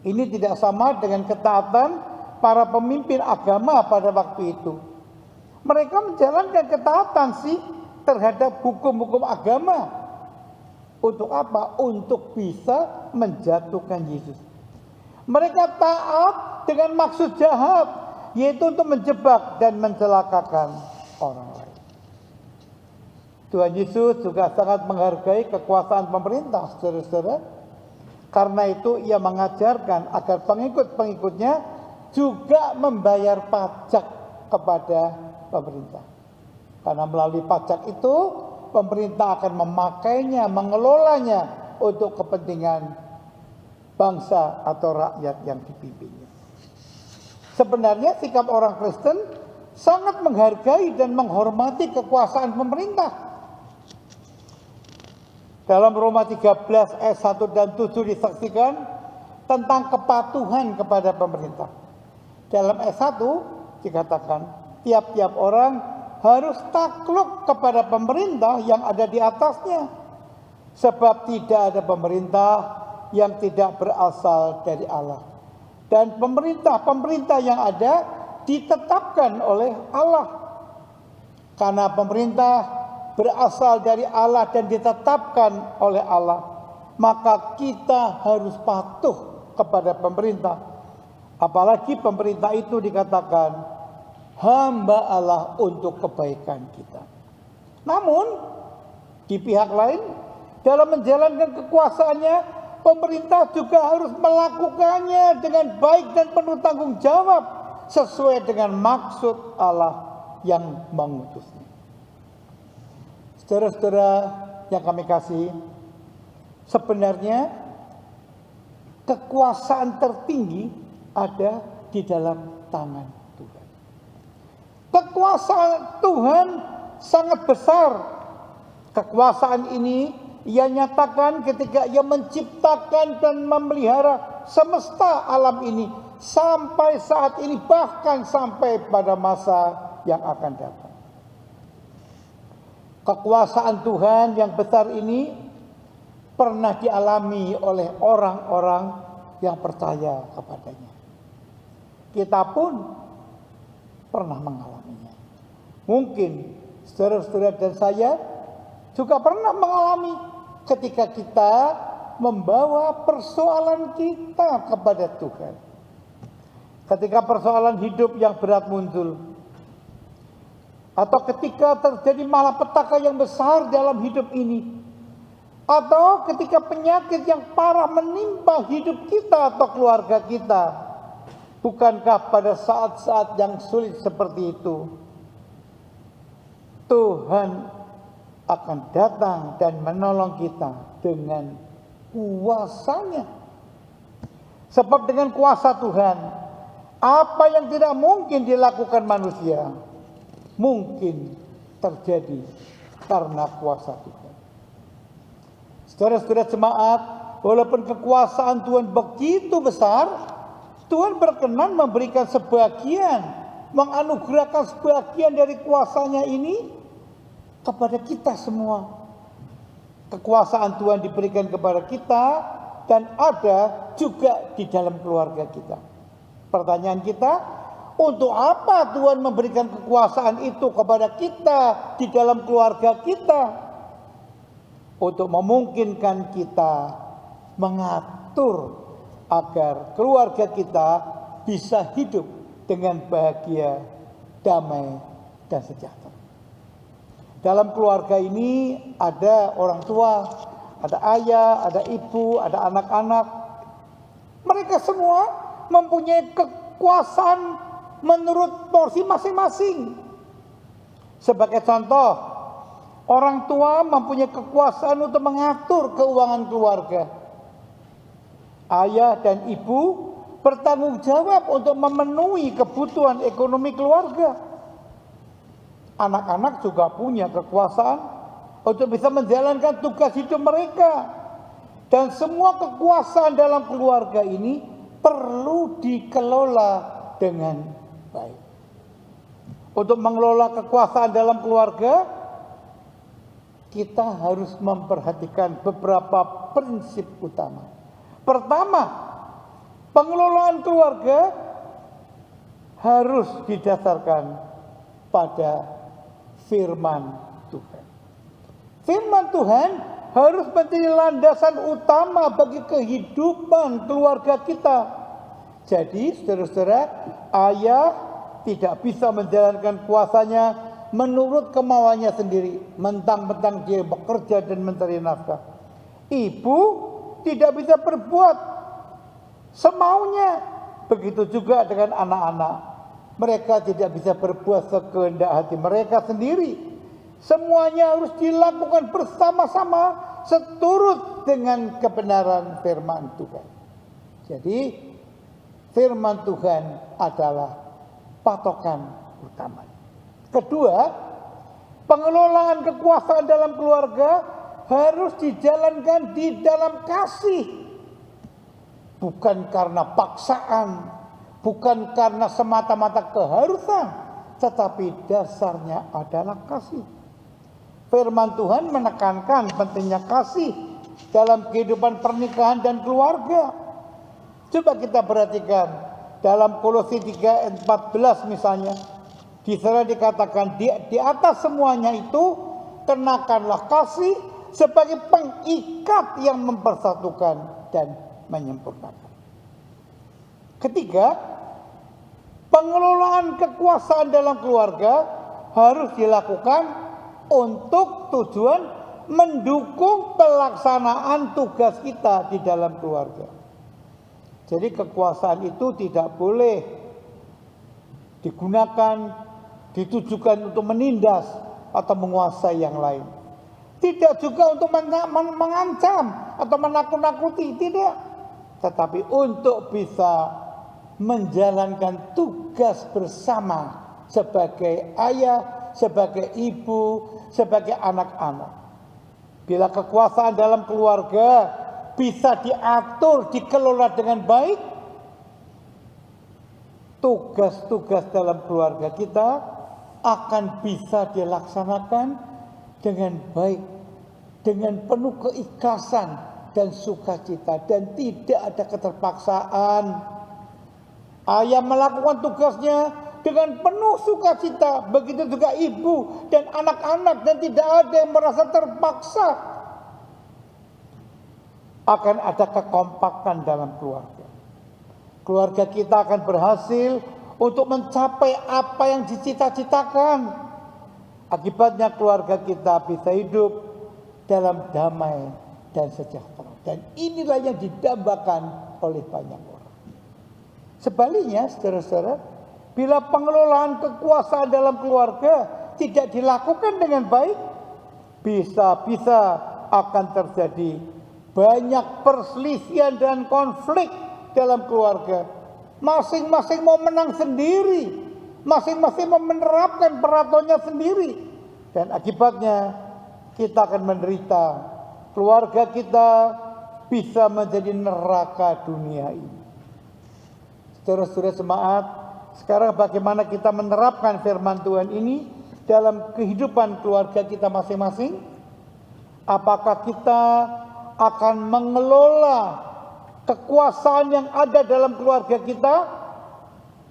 Ini tidak sama dengan ketaatan para pemimpin agama pada waktu itu. Mereka menjalankan ketaatan sih terhadap hukum-hukum agama. Untuk apa? Untuk bisa menjatuhkan Yesus. Mereka taat dengan maksud jahat, yaitu untuk menjebak dan mencelakakan orang lain. Tuhan Yesus juga sangat menghargai kekuasaan pemerintah, saudara-saudara. Karena itu ia mengajarkan agar pengikut-pengikutnya juga membayar pajak kepada pemerintah. Karena melalui pajak itu pemerintah akan memakainya, mengelolanya untuk kepentingan bangsa atau rakyat yang dipimpinnya. Sebenarnya sikap orang Kristen sangat menghargai dan menghormati kekuasaan pemerintah. Dalam Roma 13 ayat 1 dan 7 disaksikan tentang kepatuhan kepada pemerintah. Dalam ayat 1 dikatakan tiap-tiap orang harus takluk kepada pemerintah yang ada di atasnya. Sebab tidak ada pemerintah yang tidak berasal dari Allah. Dan pemerintah-pemerintah yang ada ditetapkan oleh Allah. Karena pemerintah berasal dari Allah dan ditetapkan oleh Allah, maka kita harus patuh kepada pemerintah. Apalagi pemerintah itu dikatakan hamba Allah untuk kebaikan kita. Namun di pihak lain, dalam menjalankan kekuasaannya, pemerintah juga harus melakukannya dengan baik dan penuh tanggung jawab sesuai dengan maksud Allah yang mengutusnya. Saudara-saudara yang kami kasih, sebenarnya kekuasaan tertinggi ada di dalam tangan Tuhan. Kekuasaan Tuhan sangat besar. Kekuasaan ini ia nyatakan ketika ia menciptakan dan memelihara semesta alam ini sampai saat ini, bahkan sampai pada masa yang akan datang. Kekuasaan Tuhan yang besar ini pernah dialami oleh orang-orang yang percaya kepadanya. Kita pun pernah mengalaminya. Mungkin saudara-saudara dan saya juga pernah mengalami ketika kita membawa persoalan kita kepada Tuhan. Ketika persoalan hidup yang berat muncul, atau ketika terjadi malapetaka yang besar dalam hidup ini, atau ketika penyakit yang parah menimpa hidup kita atau keluarga kita. Bukankah pada saat-saat yang sulit seperti itu, Tuhan akan datang dan menolong kita dengan kuasa-Nya. Sebab dengan kuasa Tuhan, apa yang tidak mungkin dilakukan manusia mungkin terjadi karena kuasa Tuhan. Saudara-saudara jemaat, walaupun kekuasaan Tuhan begitu besar, Tuhan berkenan memberikan sebagian, menganugerahkan sebagian dari kuasanya ini kepada kita semua. Kekuasaan Tuhan diberikan kepada kita dan ada juga di dalam keluarga kita. Pertanyaan kita, untuk apa Tuhan memberikan kekuasaan itu kepada kita di dalam keluarga kita? Untuk memungkinkan kita mengatur agar keluarga kita bisa hidup dengan bahagia, damai, dan sejahtera. Dalam keluarga ini ada orang tua, ada ayah, ada ibu, ada anak-anak. Mereka semua mempunyai kekuasaan menurut porsi masing-masing. Sebagai contoh, orang tua mempunyai kekuasaan untuk mengatur keuangan keluarga. Ayah dan ibu bertanggung jawab untuk memenuhi kebutuhan ekonomi keluarga. Anak-anak juga punya kekuasaan untuk bisa menjalankan tugas hidup mereka. Dan semua kekuasaan dalam keluarga ini perlu dikelola dengan baik. Untuk mengelola kekuasaan dalam keluarga, kita harus memperhatikan beberapa prinsip utama. Pertama, pengelolaan keluarga harus didasarkan pada firman Tuhan. Firman Tuhan harus menjadi landasan utama bagi kehidupan keluarga kita. Jadi, saudara-saudara, ayah tidak bisa menjalankan kuasanya menurut kemauannya sendiri, mentang-mentang dia bekerja dan mencari nafkah. Ibu tidak bisa berbuat semaunya. Begitu juga dengan anak-anak. Mereka tidak bisa berbuat sekehendak hati mereka sendiri. Semuanya harus dilakukan bersama-sama seturut dengan kebenaran firman Tuhan. Jadi firman Tuhan adalah patokan utama. Kedua, pengelolaan kekuasaan dalam keluarga harus dijalankan di dalam kasih. Bukan karena paksaan, bukan karena semata-mata keharusan, tetapi dasarnya adalah kasih. Firman Tuhan menekankan pentingnya kasih dalam kehidupan pernikahan dan keluarga. Coba kita perhatikan dalam Kolose 3:14 misalnya, di sana dikatakan di atas semuanya itu kenakanlah kasih sebagai pengikat yang mempersatukan dan menyempurnakan. Ketiga, pengelolaan kekuasaan dalam keluarga harus dilakukan untuk tujuan mendukung pelaksanaan tugas kita di dalam keluarga. Jadi kekuasaan itu tidak boleh digunakan, ditujukan untuk menindas atau menguasai yang lain. Tidak juga untuk mengancam atau menakut-nakuti, tidak. Tetapi untuk bisa menjalankan tugas bersama sebagai ayah, sebagai ibu, sebagai anak-anak. Bila kekuasaan dalam keluarga bisa diatur, dikelola dengan baik, tugas-tugas dalam keluarga kita akan bisa dilaksanakan dengan baik, dengan penuh keikhlasan dan sukacita, dan tidak ada keterpaksaan. Ayah melakukan tugasnya dengan penuh sukacita, begitu juga ibu dan anak-anak, dan tidak ada yang merasa terpaksa. Akan ada kekompakan dalam keluarga. Keluarga kita akan berhasil untuk mencapai apa yang dicita-citakan. Akibatnya keluarga kita bisa hidup dalam damai dan sejahtera. Dan inilah yang didambakan oleh banyak orang. Sebaliknya, saudara-saudara, bila pengelolaan kekuasaan dalam keluarga tidak dilakukan dengan baik, bisa-bisa akan terjadi banyak perselisihan dan konflik dalam keluarga. Masing-masing mau menang sendiri, masing-masing mau menerapkan peraturannya sendiri, dan akibatnya kita akan menderita. Keluarga kita bisa menjadi neraka dunia ini. Saudara-saudara jemaat, sekarang bagaimana kita menerapkan firman Tuhan ini dalam kehidupan keluarga kita masing-masing? Apakah kita akan mengelola kekuasaan yang ada dalam keluarga kita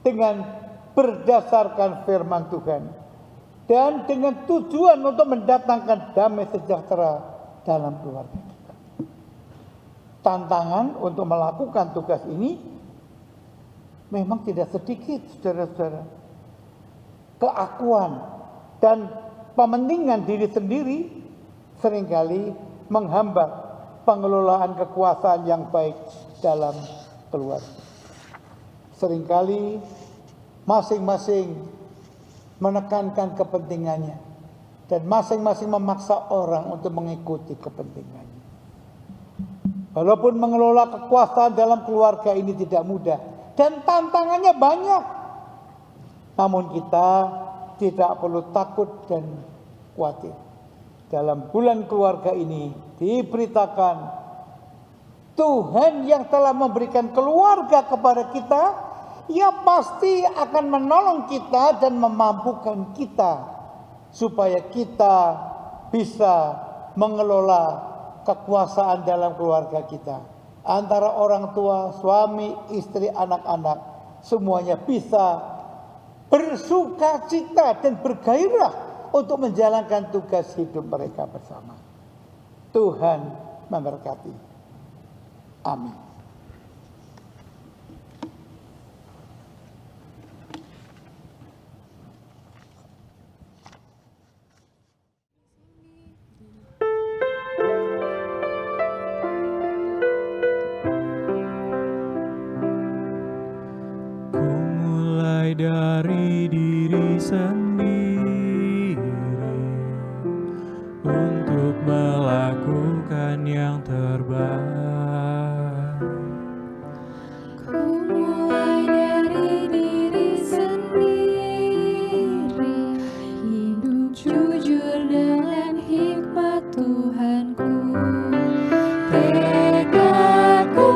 dengan berdasarkan firman Tuhan dan dengan tujuan untuk mendatangkan damai sejahtera dalam keluarga kita? Tantangan untuk melakukan tugas ini memang tidak sedikit, saudara-saudara. Keakuan dan pementingan diri sendiri seringkali menghambat pengelolaan kekuasaan yang baik dalam keluarga. Seringkali masing-masing menekankan kepentingannya dan masing-masing memaksa orang untuk mengikuti kepentingannya. Walaupun mengelola kekuasaan dalam keluarga ini tidak mudah dan tantangannya banyak, namun kita tidak perlu takut dan khawatir. Dalam bulan keluarga ini diberitakan Tuhan yang telah memberikan keluarga kepada kita, Ia pasti akan menolong kita dan memampukan kita supaya kita bisa mengelola kekuasaan dalam keluarga kita. Antara orang tua, suami, istri, anak-anak, semuanya bisa bersukacita dan bergairah untuk menjalankan tugas hidup mereka bersama. Tuhan memberkati. Amin. sendiri untuk melakukan yang terbaik. Ku mulai dari diri sendiri, hidup jujur dengan hikmat Tuhanku. Tekadku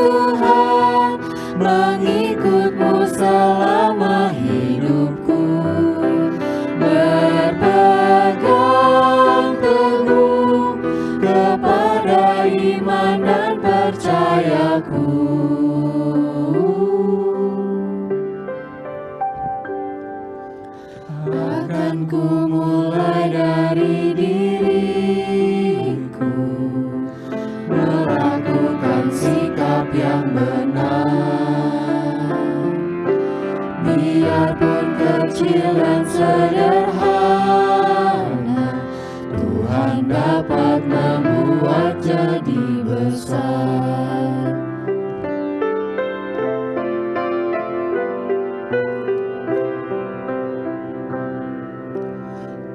Tuhan, mengikut-Mu selama hidupku, berpegang teguh kepada iman dan percayaku. Akan ku mulai dari diriku, melakukan sikap yang benar, biarpun kecil dan sederhana, Tuhan dapat membuat jadi besar.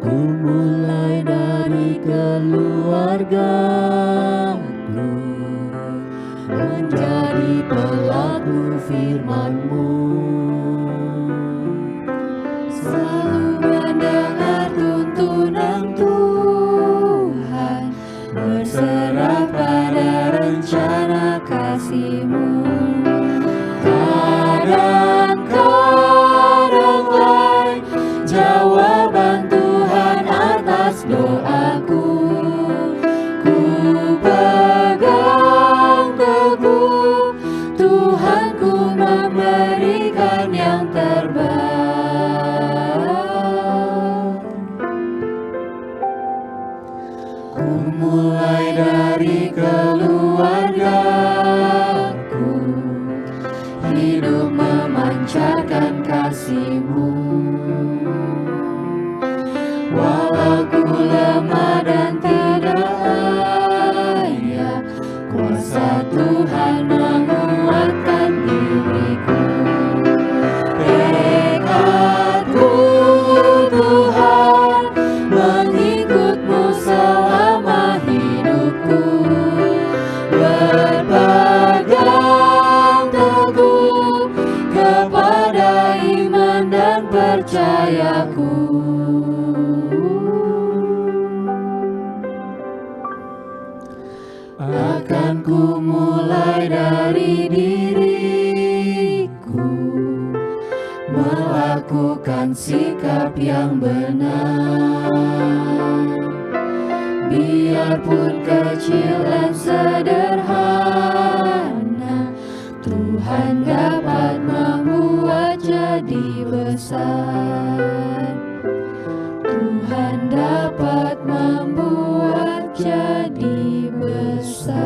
Ku mulai dari keluargaku, menjadi pelaku firman-Mu, selalu mendengar tuntunan Tuhan, berserah pada rencana kasih-Mu. Kadang-kadang lain jawaban Tuhan atas doaku, ku pegang teguh, Tuhanku memberikan yang terbaik. Ku mulai dari keluargaku, hidup memancarkan kasih-Mu. Walau ku lemah dan tidak layak, kuasa Tuhan menguatkan diriku. Tekadku Tuhan, mengikut-Mu selama hidupku, berpegang teguh kepada iman dan percayaku. Akan ku mulai dari diriku, melakukan sikap yang benar, biarpun kecil dan sederhana, Tuhan dapat membuat jadi besar. Tuhan dapat membuat jadi besar.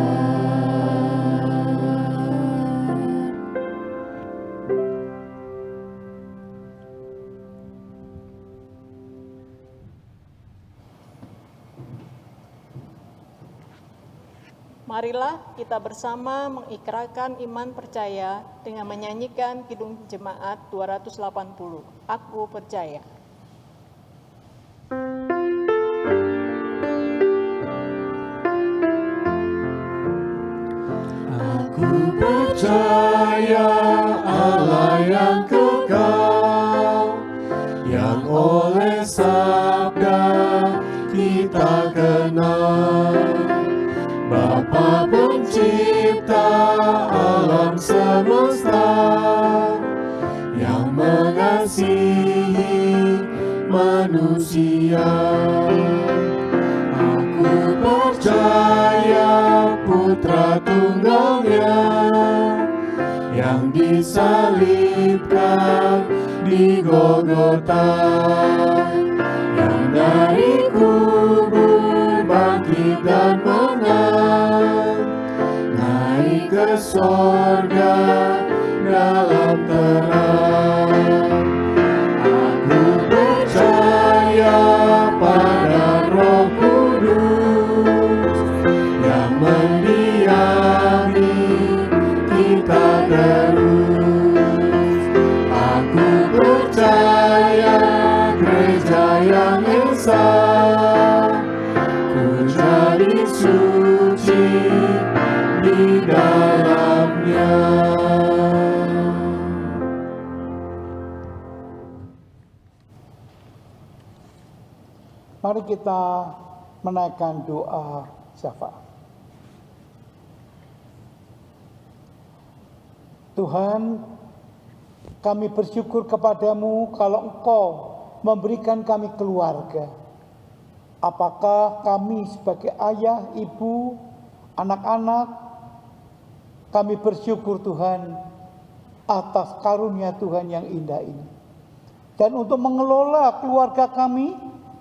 Marilah kita bersama mengikrarkan iman percaya dengan menyanyikan Kidung Jemaat 280. Aku percaya. Aku percaya Allah yang kekal, yang oleh sabda kita kenal, Bapa pencipta alam semesta, yang mengasihi manusia. Aku percaya Putra Tunggalnya yang disalibkan di Golgota, yang dari kubur bangkit dan menang, naik ke sorga dalam terang. Aku percaya pada Roh Kudus yang mendiami kita terus. Aku percaya lebih suci di dalamnya. Mari kita menaikkan doa syafaat. Tuhan, kami bersyukur kepadamu kalau Engkau memberikan kami keluarga. Apakah kami sebagai ayah, ibu, anak-anak, kami bersyukur Tuhan atas karunia Tuhan yang indah ini. Dan untuk mengelola keluarga kami,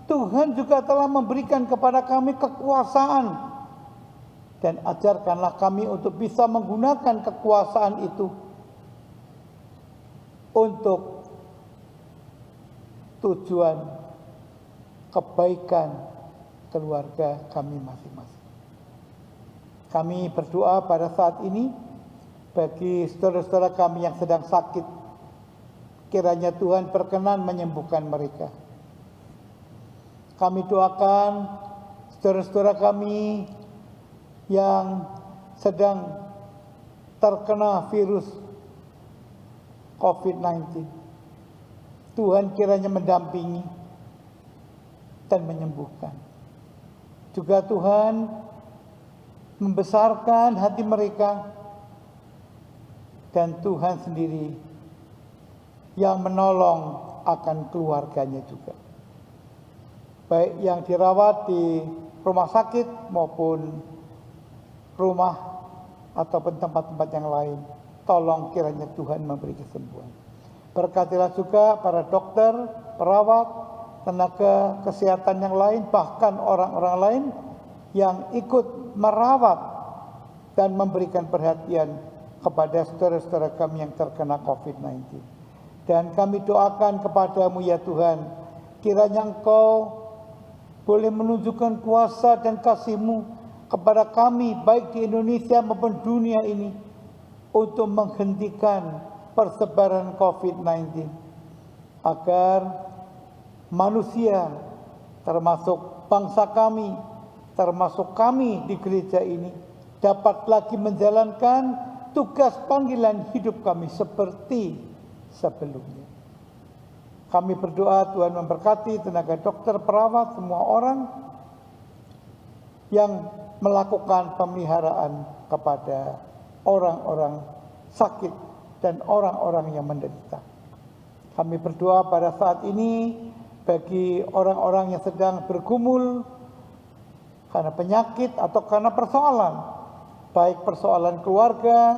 Tuhan juga telah memberikan kepada kami kekuasaan. Dan ajarkanlah kami untuk bisa menggunakan kekuasaan itu untuk tujuan kebaikan keluarga kami masing-masing. Kami berdoa pada saat ini bagi saudara-saudara kami yang sedang sakit. Kiranya Tuhan berkenan menyembuhkan mereka. Kami doakan saudara-saudara kami yang sedang terkena virus COVID-19. Tuhan kiranya mendampingi dan menyembuhkan. Juga Tuhan membesarkan hati mereka dan Tuhan sendiri yang menolong akan keluarganya juga. Baik yang dirawat di rumah sakit maupun rumah ataupun tempat-tempat yang lain. Tolong kiranya Tuhan memberi kesembuhan. Berkatilah juga para dokter, perawat, tenaga kesehatan yang lain, bahkan orang-orang lain yang ikut merawat dan memberikan perhatian kepada saudara-saudara kami yang terkena COVID-19. Dan kami doakan kepadamu ya Tuhan, kiranya Engkau boleh menunjukkan kuasa dan kasih-Mu kepada kami baik di Indonesia maupun dunia ini untuk menghentikan persebaran COVID-19 agar manusia termasuk bangsa kami, termasuk kami di gereja ini dapat lagi menjalankan tugas panggilan hidup kami seperti sebelumnya. Kami berdoa Tuhan memberkati tenaga dokter, perawat, semua orang yang melakukan pemeliharaan kepada orang-orang sakit dan orang-orang yang menderita. Kami berdoa pada saat ini bagi orang-orang yang sedang bergumul karena penyakit atau karena persoalan, baik persoalan keluarga,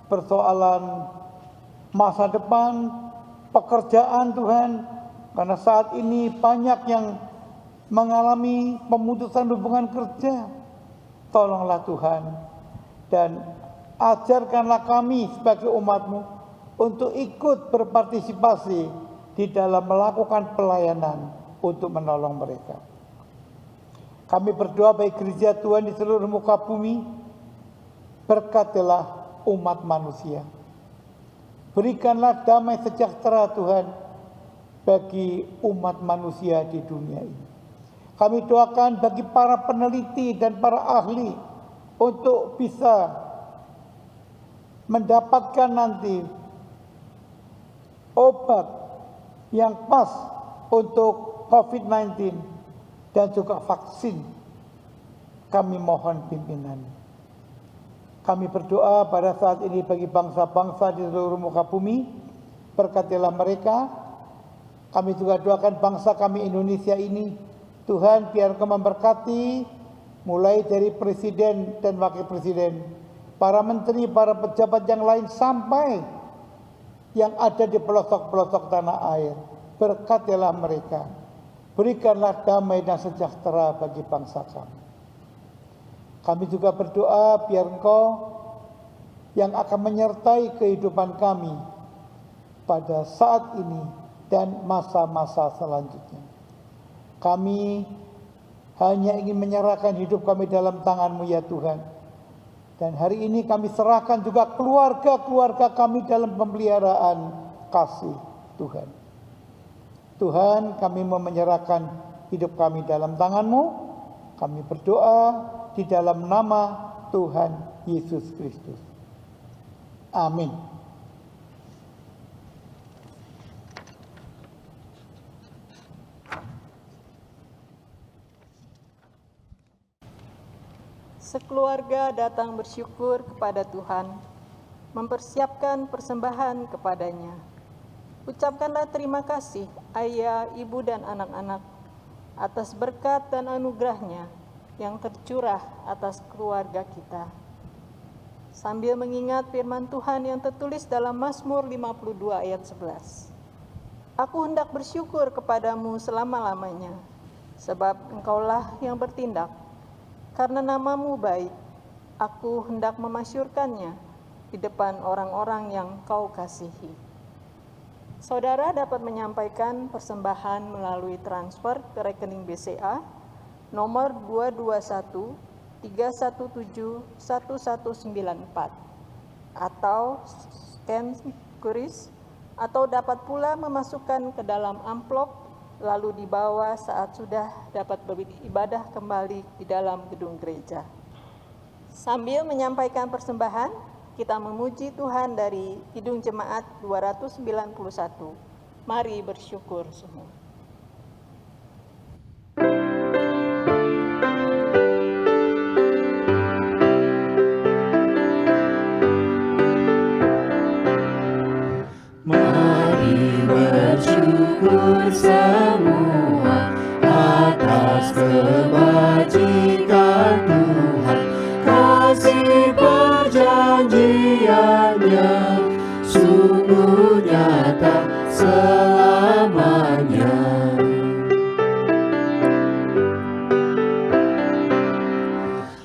persoalan masa depan, pekerjaan Tuhan, karena saat ini banyak yang mengalami pemutusan hubungan kerja. Tolonglah Tuhan dan ajarkanlah kami sebagai umat-Mu untuk ikut berpartisipasi di dalam melakukan pelayanan untuk menolong mereka. Kami berdoa bagi gereja Tuhan di seluruh muka bumi, berkatilah umat manusia. Berikanlah damai sejahtera Tuhan bagi umat manusia di dunia ini. Kami doakan bagi para peneliti dan para ahli untuk bisa mendapatkan nanti obat yang pas untuk COVID-19 dan juga vaksin. Kami mohon pimpinan. Kami berdoa pada saat ini bagi bangsa-bangsa di seluruh muka bumi, berkatilah mereka. Kami juga doakan bangsa kami Indonesia ini, Tuhan biar Kau memberkati, mulai dari presiden dan wakil presiden, para menteri, para pejabat yang lain, sampai yang ada di pelosok-pelosok tanah air. Berkatilah mereka, berikanlah damai dan sejahtera bagi bangsa kami. Kami juga berdoa biar Engkau yang akan menyertai kehidupan kami pada saat ini dan masa-masa selanjutnya. Kami hanya ingin menyerahkan hidup kami dalam tangan-Mu ya Tuhan. Dan hari ini kami serahkan juga keluarga-keluarga kami dalam pemeliharaan kasih Tuhan. Tuhan, kami mau menyerahkan hidup kami dalam tangan-Mu. Kami berdoa di dalam nama Tuhan Yesus Kristus. Amin. Sekeluarga datang bersyukur kepada Tuhan, mempersiapkan persembahan kepadanya. Ucapkanlah terima kasih ayah, ibu, dan anak-anak atas berkat dan anugerahnya yang tercurah atas keluarga kita. Sambil mengingat firman Tuhan yang tertulis dalam Mazmur 52 ayat 11. Aku hendak bersyukur kepadamu selama-lamanya, sebab engkaulah yang bertindak. Karena namamu baik, aku hendak memasyurkannya di depan orang-orang yang kau kasihi. Saudara dapat menyampaikan persembahan melalui transfer ke rekening BCA nomor 221 317 1194 atau scan QRIS, atau dapat pula memasukkan ke dalam amplop lalu dibawa saat sudah dapat beribadah kembali di dalam gedung gereja. Sambil menyampaikan persembahan, kita memuji Tuhan dari Kidung Jemaat 291. Mari bersyukur semua. Mari bersyukur semua atas kebajikan Tuhan, kasih perjanjiannya sungguh nyata selamanya.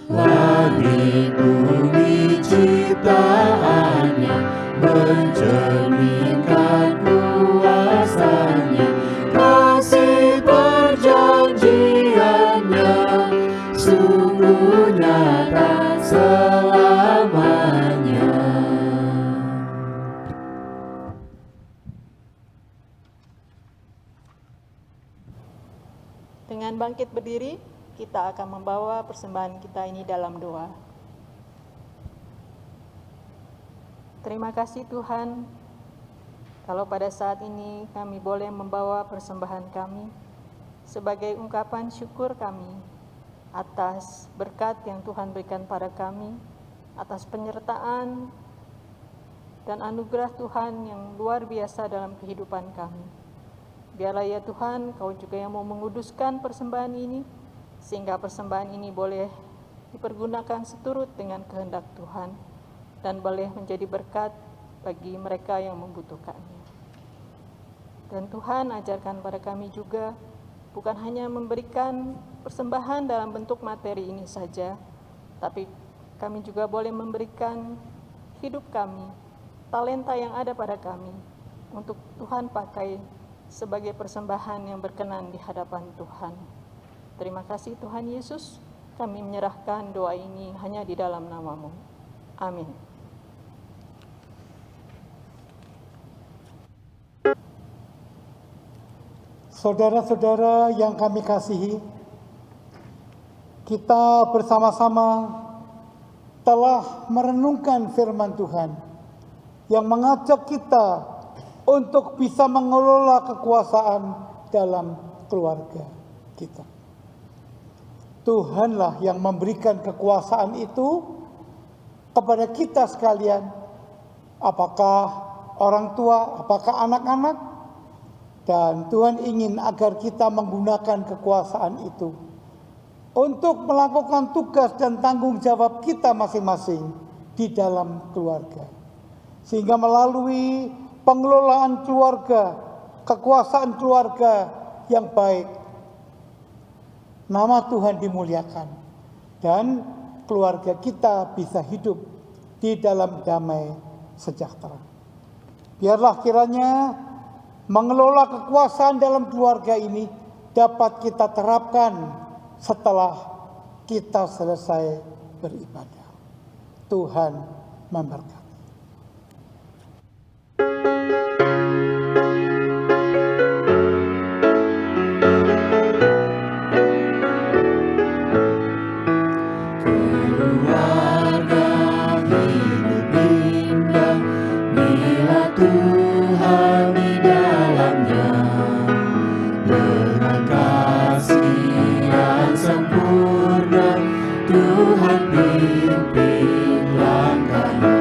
Langit bumi ciptaannya mencerminkan kuasanya, kasih perjanjiannya sungguh nyata selamanya. Dengan bangkit berdiri, kita akan membawa persembahan kita ini dalam doa. Terima kasih Tuhan, kalau pada saat ini kami boleh membawa persembahan kami sebagai ungkapan syukur kami atas berkat yang Tuhan berikan pada kami, atas penyertaan dan anugerah Tuhan yang luar biasa dalam kehidupan kami. Biarlah ya Tuhan, Kau juga yang mau menguduskan persembahan ini, sehingga persembahan ini boleh dipergunakan seturut dengan kehendak Tuhan dan boleh menjadi berkat bagi mereka yang membutuhkannya. Dan Tuhan ajarkan pada kami juga bukan hanya memberikan persembahan dalam bentuk materi ini saja, tapi kami juga boleh memberikan hidup kami, talenta yang ada pada kami, untuk Tuhan pakai sebagai persembahan yang berkenan di hadapan Tuhan. Terima kasih Tuhan Yesus, kami menyerahkan doa ini hanya di dalam nama-Mu. Amin. Saudara-saudara yang kami kasihi, kita bersama-sama telah merenungkan firman Tuhan yang mengajak kita untuk bisa mengelola kekuasaan dalam keluarga kita. Tuhanlah yang memberikan kekuasaan itu kepada kita sekalian, apakah orang tua, apakah anak-anak, dan Tuhan ingin agar kita menggunakan kekuasaan itu untuk melakukan tugas dan tanggung jawab kita masing-masing di dalam keluarga. Sehingga melalui pengelolaan keluarga, kekuasaan keluarga yang baik, nama Tuhan dimuliakan dan keluarga kita bisa hidup di dalam damai sejahtera. Biarlah kiranya mengelola kekuasaan dalam keluarga ini dapat kita terapkan setelah kita selesai beribadah. Tuhan memberkati. keluarga hidup indah bila Tuhan di dalamnya, dengan kasih yang sempurna Tuhan pimpin langkahnya.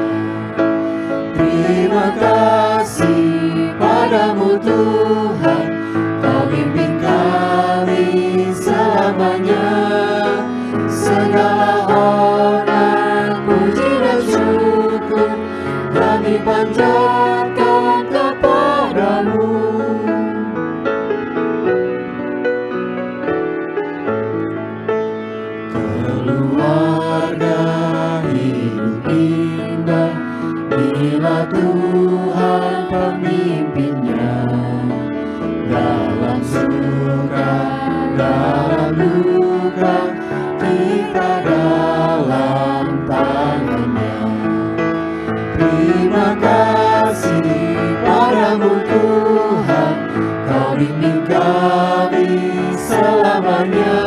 Terima kasih padamu Tuhan, Kau pimpin kami selamanya. Segala hormat, puji dan syukur kami panjatkan kepadamu. Keluarga hidup indah bila Tuhan pemimpinnya, dalam suka, dalam duka, kita dalam tangannya. Terima kasih padamu Tuhan, Kau bimbing kami selamanya.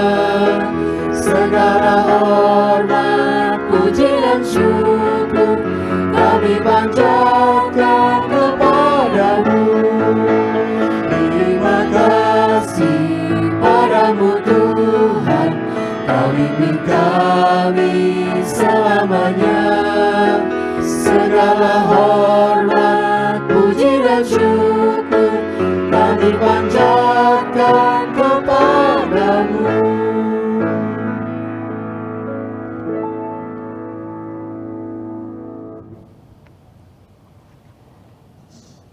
Segala hormat, puji dan syukur kami panjatkan kepadamu. Terima kasih padamu Tuhan, Kau bimbing kami selamanya. Segala hormat, puji dan syukur kami panjatkan kepadamu.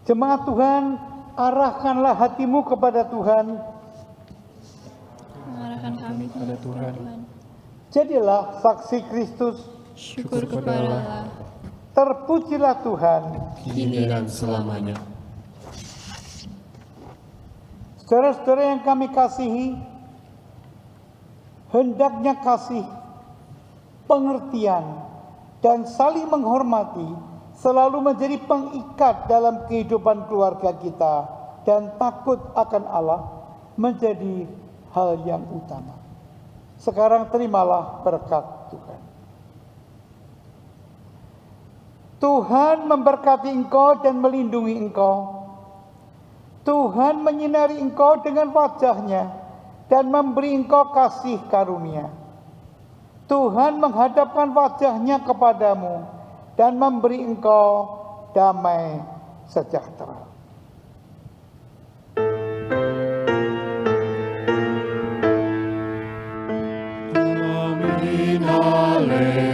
Jemaat Tuhan, arahkanlah hatimu kepada Tuhan. Arahkan kami kepada Tuhan. Jadilah saksi Kristus. Syukur kepada Allah. Terpujilah Tuhan. Kini dan selamanya. Saudara-saudara yang kami kasihi, hendaknya kasih, pengertian, dan saling menghormati selalu menjadi pengikat dalam kehidupan keluarga kita, dan takut akan Allah menjadi hal yang utama. Sekarang terimalah berkat Tuhan. Tuhan memberkati engkau dan melindungi engkau. Tuhan menyinari engkau dengan wajah-Nya dan memberi engkau kasih karunia. Tuhan menghadapkan wajah-Nya kepadamu dan memberi engkau damai sejahtera. Amin, haleluya.